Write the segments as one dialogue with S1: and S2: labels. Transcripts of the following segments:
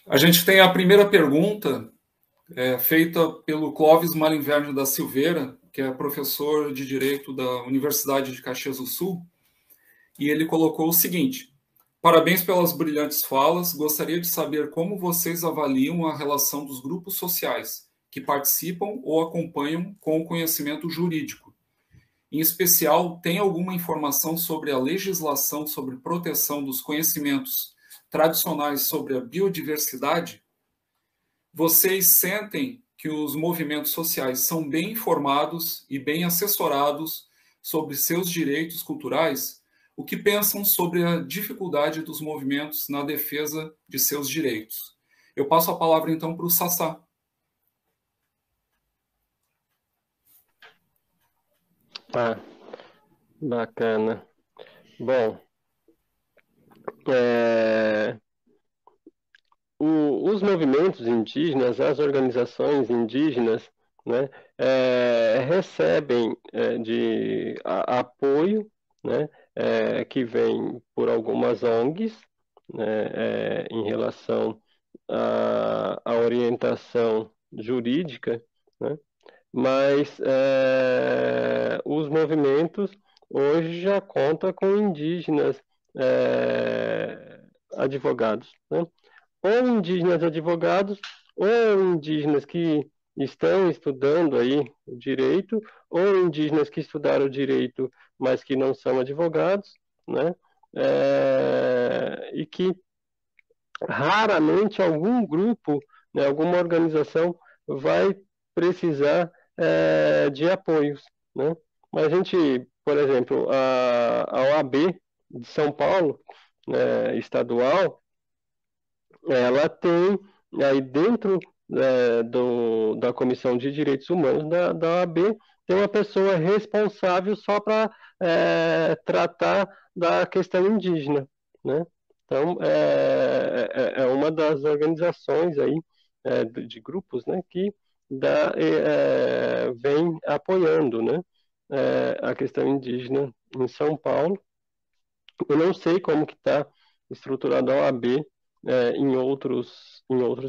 S1: A gente tem a primeira pergunta, feita pelo Clóvis Malinverne da Silveira, que é professor de Direito da Universidade de Caxias do Sul, e ele colocou o seguinte: parabéns pelas brilhantes falas, gostaria de saber como vocês avaliam a relação dos grupos sociais que participam ou acompanham com o conhecimento jurídico. Em especial, tem alguma informação sobre a legislação sobre proteção dos conhecimentos tradicionais sobre a biodiversidade? Vocês sentem que os movimentos sociais são bem informados e bem assessorados sobre seus direitos culturais? O que pensam sobre a dificuldade dos movimentos na defesa de seus direitos? Eu passo a palavra então para o Sassá.
S2: Bacana. Bom, os movimentos indígenas, as organizações indígenas, né, recebem de apoio, né, que vem por algumas ONGs, né, em relação à orientação jurídica, né, mas os movimentos hoje já contam com indígenas advogados, né? Ou indígenas advogados, ou indígenas que estão estudando aí o direito, ou indígenas que estudaram o direito, mas que não são advogados, né? E que raramente algum grupo, né, alguma organização vai precisar de apoios, né? Mas a gente, por exemplo, a OAB de São Paulo, né, estadual, ela tem aí dentro da Comissão de Direitos Humanos da OAB, tem uma pessoa responsável só para tratar da questão indígena, né? Então, é uma das organizações aí, de grupos, né, que vem apoiando, né, a questão indígena em São Paulo. Eu não sei como que está estruturada a OAB em outros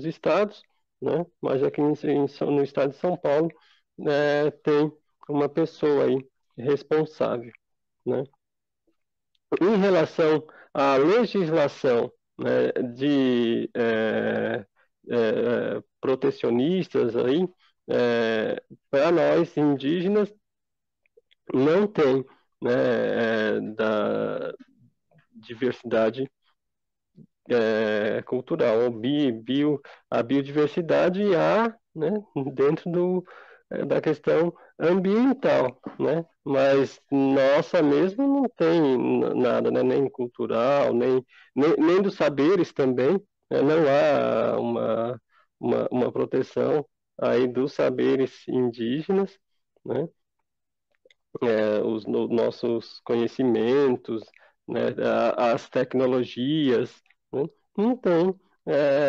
S2: estados, né, mas aqui no estado de São Paulo tem uma pessoa aí responsável, né. Em relação à legislação, né, de protecionistas aí, para nós indígenas não tem, né, da diversidade cultural, a biodiversidade há, né, dentro da questão ambiental, né? Mas nossa mesmo não tem nada, né? Nem cultural, nem dos saberes também, né? Não há uma proteção aí dos saberes indígenas, né? Os nossos conhecimentos, né? As tecnologias, né? Não tem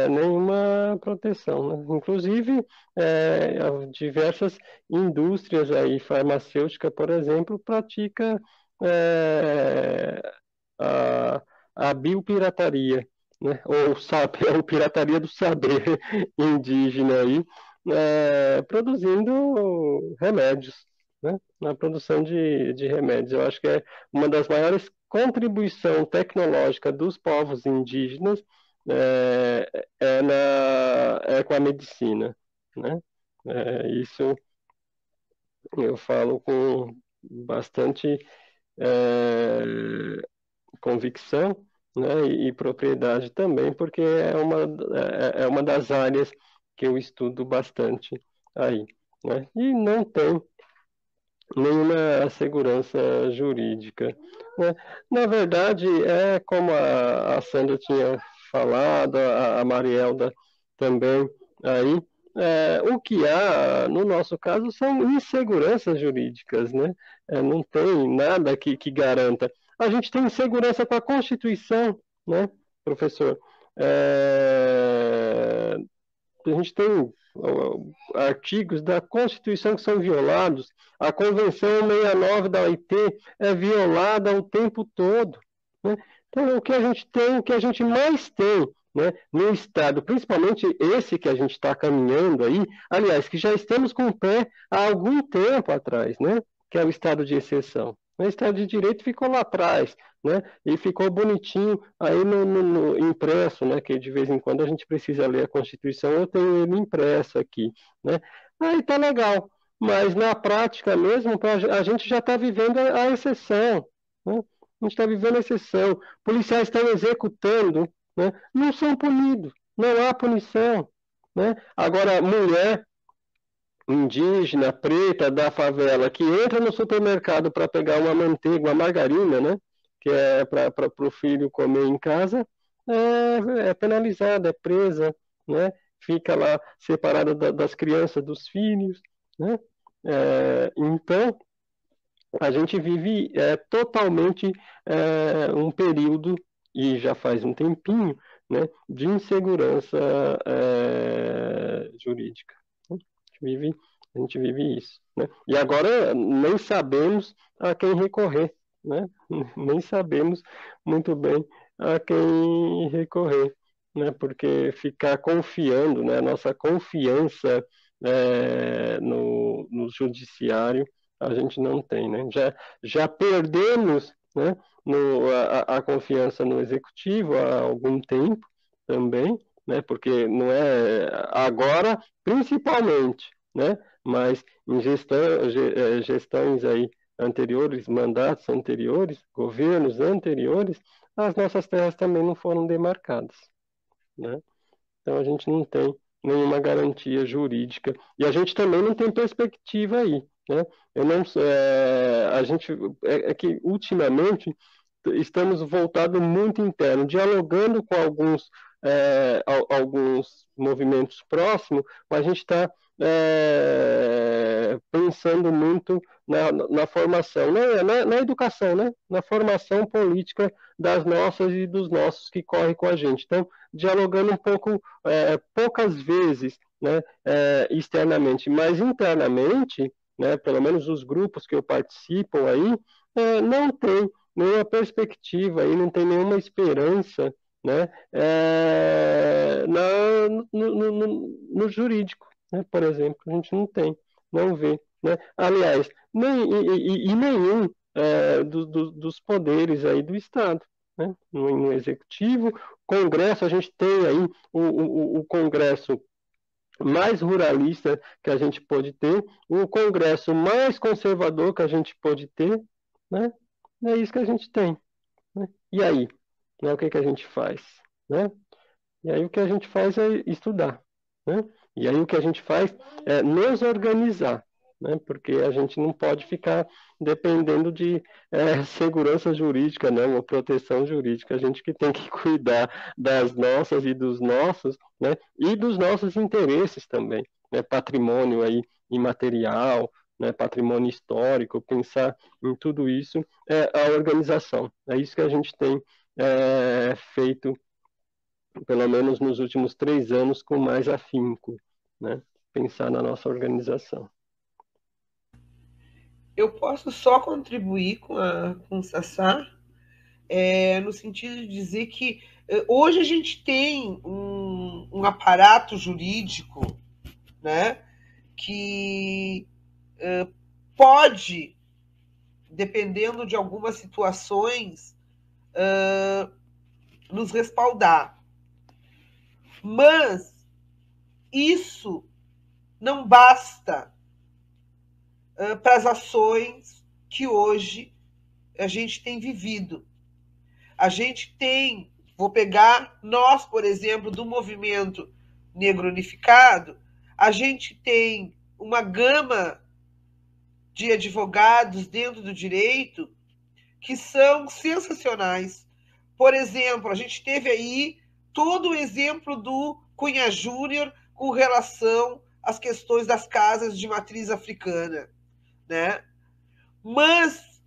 S2: nenhuma proteção, né? Inclusive, diversas indústrias aí, farmacêutica, por exemplo, pratica a, a biopirataria, né? Ou ou pirataria do saber indígena aí, produzindo remédios, né? Na produção de remédios. Eu acho que é uma das maiores contribuições tecnológicas dos povos indígenas com a medicina, né? Isso eu falo com bastante convicção, né? E propriedade também, porque é uma das áreas que eu estudo bastante aí, né? E não tem nenhuma segurança jurídica, né? Na verdade, é como a Sandra tinha falado, a Marielda também aí, o que há, no nosso caso, são inseguranças jurídicas, né? Não tem nada que garanta. A gente tem insegurança com a Constituição, né, professor? A gente tem artigos da Constituição que são violados, a Convenção 69 da OIT é violada o tempo todo, né? Então, o que a gente tem, o que a gente mais tem, né, no Estado, principalmente esse que a gente está caminhando aí, aliás, que já estamos com o pé há algum tempo atrás, né, que é o Estado de exceção. O Estado de Direito ficou lá atrás, né, e ficou bonitinho aí no impresso, né, que de vez em quando a gente precisa ler a Constituição, eu tenho ele impresso aqui, né, aí tá legal, mas na prática mesmo, a gente já está vivendo a exceção, né? A gente está vivendo a exceção. Policiais estão executando, né? Não são punidos, não há punição, né? Agora, mulher indígena, preta, da favela, que entra no supermercado para pegar uma manteiga, uma margarina, né? Que é para o filho comer em casa, é penalizada, é presa, né? Fica lá separada das crianças, dos filhos, né? Então, a gente vive totalmente um período, e já faz um tempinho, né, de insegurança jurídica. A gente vive isso. Né? E agora nem sabemos a quem recorrer. Né? Nem sabemos muito bem a quem recorrer. Né? Porque ficar confiando, né, a nossa confiança no judiciário a gente não tem, né? Já perdemos, né, a confiança no executivo há algum tempo também, né? Porque não é agora, principalmente, né? Mas em gestões aí anteriores, mandatos anteriores, governos anteriores, as nossas terras também não foram demarcadas, né? Então a gente não tem nenhuma garantia jurídica e a gente também não tem perspectiva aí, né? Eu não, a gente é que ultimamente estamos voltados muito interno, dialogando com alguns movimentos próximos, mas a gente está pensando muito na formação, na educação, né? Na formação política das nossas e dos nossos que correm com a gente. Então, dialogando um pouco, poucas vezes, né, externamente, mas internamente, né, pelo menos os grupos que eu participo aí, não tem nenhuma perspectiva aí, não tem nenhuma esperança, né, no jurídico, né, por exemplo, a gente não tem, não vê, né? Aliás, nenhum dos poderes aí do Estado, né? No executivo, Congresso, a gente tem aí o Congresso mais ruralista que a gente pode ter, o Congresso mais conservador que a gente pode ter, né? É isso que a gente tem, né? E aí, né, o que a gente faz, né? E aí o que a gente faz é estudar, né? E aí o que a gente faz é nos organizar, né? Porque a gente não pode ficar dependendo de segurança jurídica, não, ou proteção jurídica. A gente que tem que cuidar das nossas e dos nossos, né? E dos nossos interesses também, né? Patrimônio aí imaterial, né? Patrimônio histórico, pensar em tudo isso é a organização. É isso que a gente tem feito pelo menos nos últimos 3 anos, com mais afinco, né? Pensar na nossa organização.
S3: Eu posso só contribuir com o Sassá, no sentido de dizer que hoje a gente tem um aparato jurídico, né, que pode, dependendo de algumas situações, nos respaldar. Mas isso não basta para as ações que hoje a gente tem vivido. A gente tem, vou pegar nós, por exemplo, do movimento negro unificado, a gente tem uma gama de advogados dentro do direito que são sensacionais. Por exemplo, a gente teve aí todo o exemplo do Cunha Júnior com relação às questões das casas de matriz africana, né? Mas,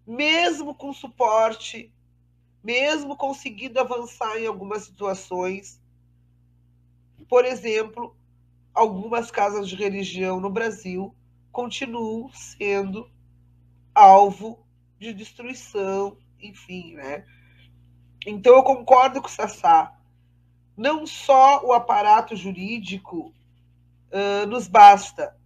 S3: mesmo com suporte, mesmo conseguindo avançar em algumas situações, por exemplo, algumas casas de religião no Brasil continuam sendo alvo de destruição, enfim, né? Então, eu concordo com o Sassá. Não só o aparato jurídico nos basta,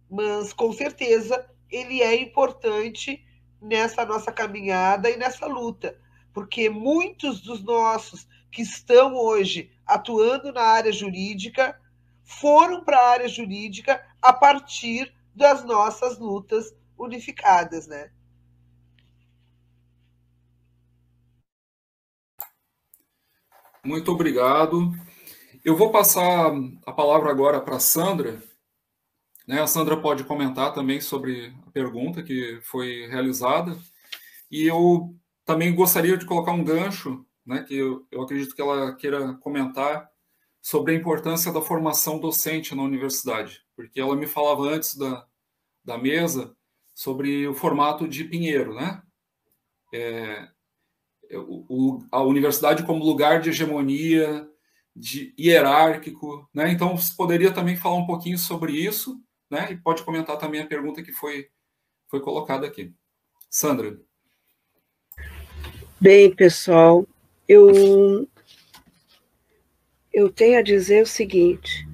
S3: mas, com certeza, ele é importante nessa nossa caminhada e nessa luta, porque muitos dos nossos que estão hoje atuando na área jurídica foram para a área jurídica a partir das nossas lutas unificadas, né?
S1: Muito obrigado. Eu vou passar a palavra agora para a Sandra. Né? A Sandra pode comentar também sobre a pergunta que foi realizada. E eu também gostaria de colocar um gancho, né, que eu acredito que ela queira comentar sobre a importância da formação docente na universidade, porque ela me falava antes da mesa sobre o formato de Pinheiro, né? A universidade como lugar de hegemonia, de hierárquico, né? Então, você poderia também falar um pouquinho sobre isso, né? E pode comentar também a pergunta que foi colocada aqui. Sandra.
S4: Bem, pessoal, eu tenho a dizer o seguinte: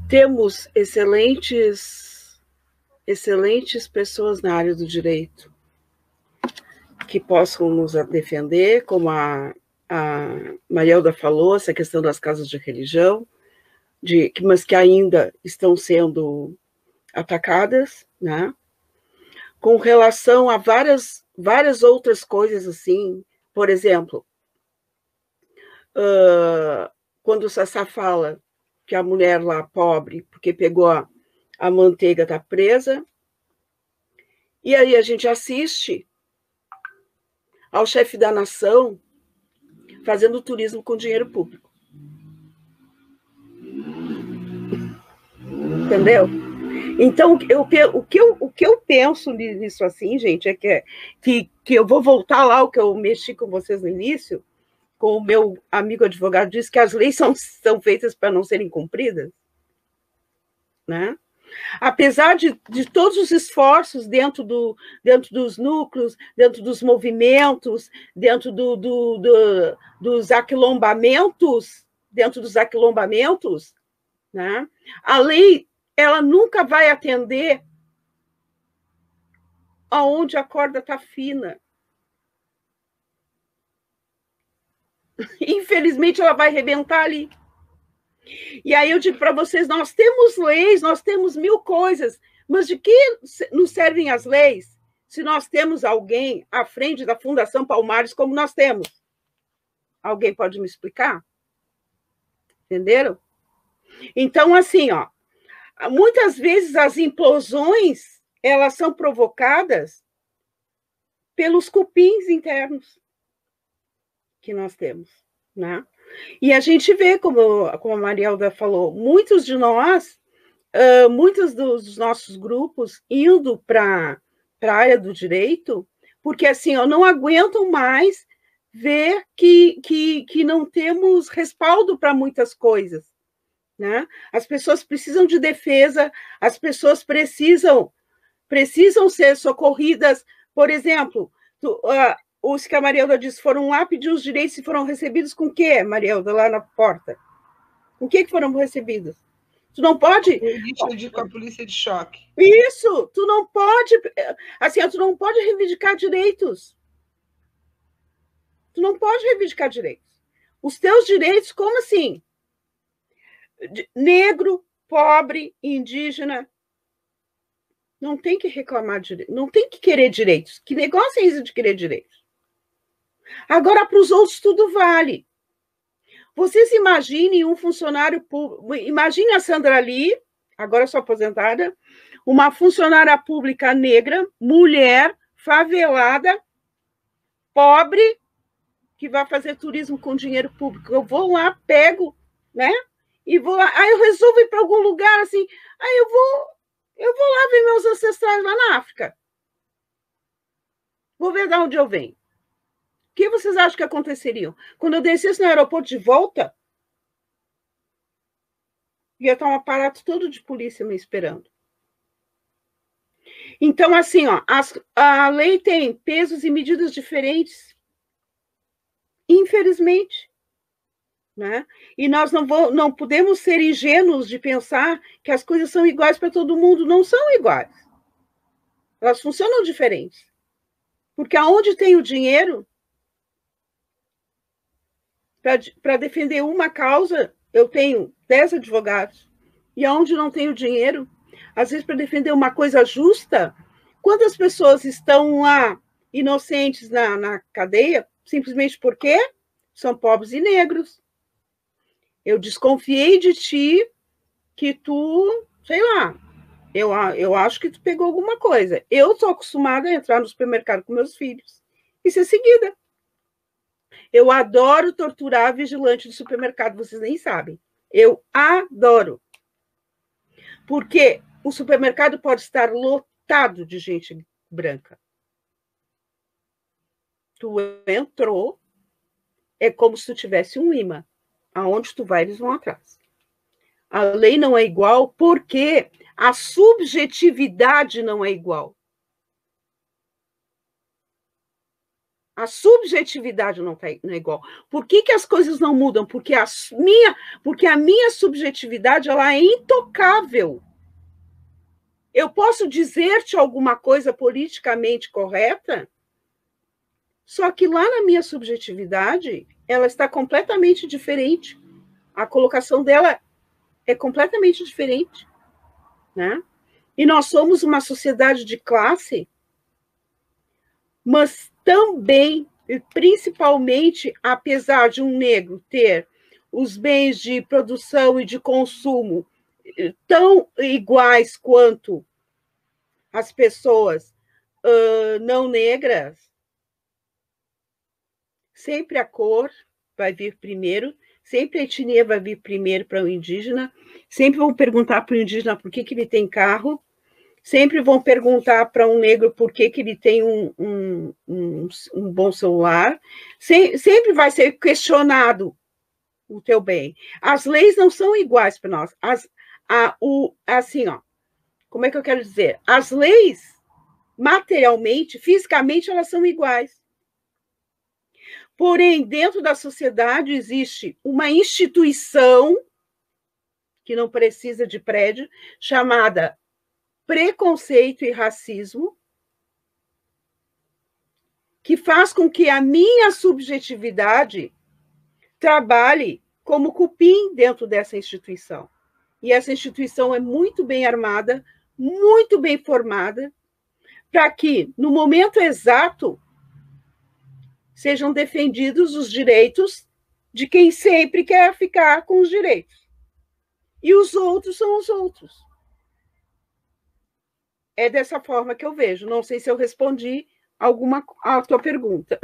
S4: temos excelentes pessoas na área do direito que possam nos defender, como a Marielda falou, essa questão das casas de religião, mas que ainda estão sendo atacadas, né? Com relação a várias outras coisas, assim, por exemplo, quando o Sassá fala que a mulher lá, pobre, porque pegou a manteiga, está presa, e aí a gente assiste ao chefe da nação fazendo turismo com dinheiro público. Entendeu? Então, o que eu penso nisso assim, gente, é que eu vou voltar lá ao que eu mexi com vocês no início, com o meu amigo advogado disse que as leis são feitas para não serem cumpridas, né? Apesar de todos os esforços dentro dos núcleos, dentro dos movimentos, dentro dos aquilombamentos, né? A lei, ela nunca vai atender aonde a corda está fina. Infelizmente, ela vai arrebentar ali. E aí eu digo para vocês, nós temos leis, nós temos mil coisas, mas de que nos servem as leis se nós temos alguém à frente da Fundação Palmares como nós temos? Alguém pode me explicar? Entenderam? Então, assim, ó, muitas vezes as implosões, elas são provocadas pelos cupins internos que nós temos, né? E a gente vê, como a Marielda falou, muitos de nós, muitos dos nossos grupos indo para a área do direito, porque assim, eu não aguento mais ver que não temos respaldo para muitas coisas, né? As pessoas precisam de defesa, as pessoas precisam ser socorridas. Por exemplo, os que a Marielda disse foram lá pedir os direitos e foram recebidos com o quê, Marielda, lá na porta? Com o que foram recebidos? Tu não pode...
S3: Com a polícia de choque.
S4: Isso! Tu não pode... Assim, tu não pode reivindicar direitos. Tu não pode reivindicar direitos. Os teus direitos, como assim? Negro, pobre, indígena, não tem que reclamar de direitos, não tem que querer direitos. Que negócio é esse de querer direitos? Agora, para os outros, tudo vale. Vocês imaginem um funcionário público, imagine a Sandra Lee, agora sou aposentada, uma funcionária pública negra, mulher, favelada, pobre, que vai fazer turismo com dinheiro público. Eu vou lá, pego, né? E vou lá, aí eu resolvo ir para algum lugar assim, aí eu vou lá ver meus ancestrais lá na África. Vou ver de onde eu venho. O que vocês acham que aconteceria? Quando eu descesse no aeroporto de volta, Ia estar um aparato todo de polícia me esperando. Então, assim, ó, a lei tem pesos e medidas diferentes, infelizmente. Né? E nós não podemos ser ingênuos de pensar que as coisas são iguais para todo mundo. Não são iguais. Elas funcionam diferentes. Porque aonde tem o dinheiro para defender uma causa, eu tenho 10 advogados. E aonde não tenho dinheiro, às vezes para defender uma coisa justa, quantas pessoas estão lá inocentes na cadeia simplesmente porque são pobres e negros? Eu desconfiei de ti que tu, sei lá, eu acho que tu pegou alguma coisa. Eu sou acostumada a entrar no supermercado com meus filhos e ser seguida. Eu adoro torturar vigilante de supermercado, vocês nem sabem. Eu adoro. Porque o supermercado pode estar lotado de gente branca. Tu entrou, é como se tu tivesse um imã. Aonde tu vai, eles vão atrás. A lei não é igual porque a subjetividade não é igual. A subjetividade não é igual. Por que as coisas não mudam? Porque a minha subjetividade ela é intocável. Eu posso dizer-te alguma coisa politicamente correta, só que lá na minha subjetividade ela está completamente diferente. A colocação dela é completamente diferente, né? E nós somos uma sociedade de classe, mas também, principalmente, apesar de um negro ter os bens de produção e de consumo tão iguais quanto as pessoas não negras, sempre a cor vai vir primeiro, sempre a etnia vai vir primeiro para o indígena, sempre vão perguntar para o indígena por que ele tem carro, sempre vão perguntar para um negro por que ele tem um bom celular, sempre vai ser questionado o teu bem. As leis não são iguais para nós. Assim, ó, como é que eu quero dizer? As leis, materialmente, fisicamente, elas são iguais. Porém, dentro da sociedade existe uma instituição que não precisa de prédio, chamada preconceito e racismo, que faz com que a minha subjetividade trabalhe como cupim dentro dessa instituição. E essa instituição é muito bem armada, muito bem formada, para que, no momento exato, sejam defendidos os direitos de quem sempre quer ficar com os direitos. E os outros são os outros. É dessa forma que eu vejo. Não sei se eu respondi a tua pergunta.